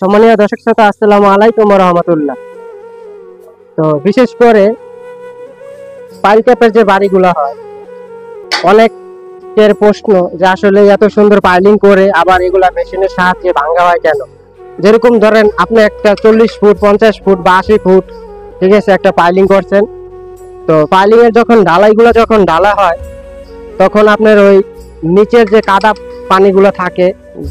সম্মানীয় দর্শক শ্রোতা, আসসালামু আলাইকুম ওয়া রাহমাতুল্লাহ। তো বিশেষ করে পাইল ক্যাপের যে বাড়িগুলো হয়, অনেকের প্রশ্ন যে আসলে এত সুন্দর পাইলিং করে আবার এগুলা মেশিনের সাহায্যে ভাঙা হয় কেন। যেরকম ধরেন আপনি একটা 40 ফুট 50 ফুট বা 80 ফুট, ঠিক আছে, একটা পাইলিং করছেন। তো পাইলিং এর যখন ঢালাইগুলো যখন ঢালা হয়, তখন আপনার ওই নিচের যে কাদা পানিগুলো থাকে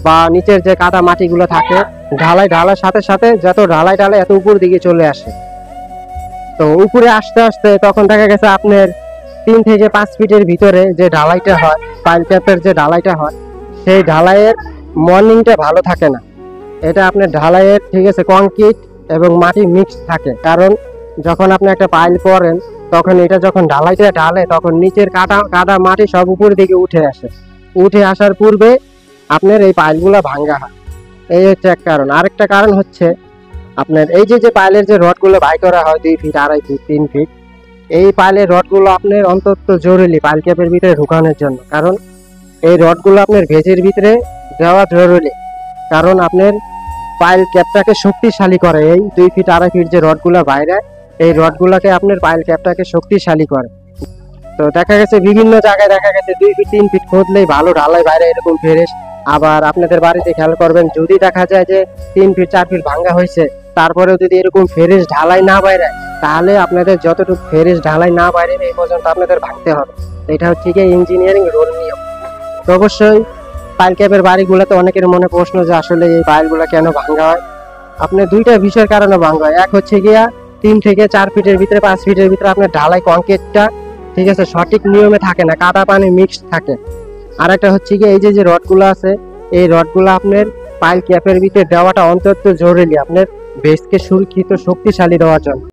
বা নিচের যে কাদা মাটিগুলো থাকে, ঢালার সাথে সাথে যত ঢালাই এত উপর দিকে চলে আসে। তো উপরে আস্তে আস্তে তখন দেখা গেছে আপনার 3 থেকে 5 ফিটের ভিতরে যে ঢালাইটা হয়, পাইল ক্যাপের যে ঢালাইটা হয়, সেই ঢালাইয়ের মর্নিংটা ভালো থাকে না। এটা আপনার ঢালাইয়ের, ঠিক আছে, কংক্রিট এবং মাটি মিক্স থাকে। কারণ যখন আপনি একটা পাইল করেন, তখন এটা যখন ঢালাইটা ঢালে, তখন নিচের কাদা মাটি সব উপর দিকে উঠে আসে। উঠে আসার পূর্বে আপনার এই পাইলগুলো ভাঙ্গা হয়। এই হচ্ছে এক কারণ। আরেকটা কারণ হচ্ছে আপনার এই যে পাইলের যে রডগুলো বাই করা হয় 2 ফিট 2.5 ফিট 3 ফিট, এই পাইলের রডগুলো আপনার অন্তত জরুরি পাইল ক্যাপের ভিতরে ঢুকানোর জন্য। কারণ এই রডগুলো আপনার ভেজের ভিতরে দেওয়া জরুরি। কারণ আপনার পাইল ক্যাপটাকে শক্তিশালী করে। এই 2 ফিট 2.5 ফিট যে রডগুলো বাইরে, এই রডগুলোকে আপনার পাইল ক্যাপটাকে শক্তিশালী করে। তো দেখা গেছে বিভিন্ন জায়গায় দেখা গেছে 2 ফিট 3 ফিট খুঁজলেই ভালো ঢালাই বাইরে এরকম ফেরেস। আবার আপনাদের বাড়িতে খেয়াল করবেন, যদি দেখা যায় যে 3 ফিট 4 ফিট ভাঙ্গা হয়েছে, তারপরেও যদি এরকম ফেরেস ঢালাই না বাইরে, তাহলে আপনাদের যতটুকু ফেরেস ঢালাই না বাইরে এই পর্যন্ত আপনাদের ভাঙতে হবে। এটা হচ্ছে কি ইঞ্জিনিয়ারিং রোল নিয়ম। তো অবশ্যই পাইল ক্যাপের বাড়িগুলোতে অনেকের মনে প্রশ্ন যে আসলে এই পাইলগুলো কেন ভাঙ্গা হয়। আপনার দুইটা বিষয়ের কারণে ভাঙ্গা হয়। এক হচ্ছে গিয়া 3 থেকে 4 ফিটের ভিতরে 5 ফিটের ভিতরে আপনার ঢালাই কংক্রিটটা, ঠিক আছে, সঠিক নিয়মে থাকে না, কাদা পানি মিক্স থাকে। আর একটা হচ্ছে কি এই যে রডগুলো আছে, এই রডগুলো আপনার পাইল ক্যাপের ভিতরে দেওয়াটা অন্তত জরুরি আপনার বেসকে সুরক্ষিত শক্তিশালী দেওয়ার জন্য।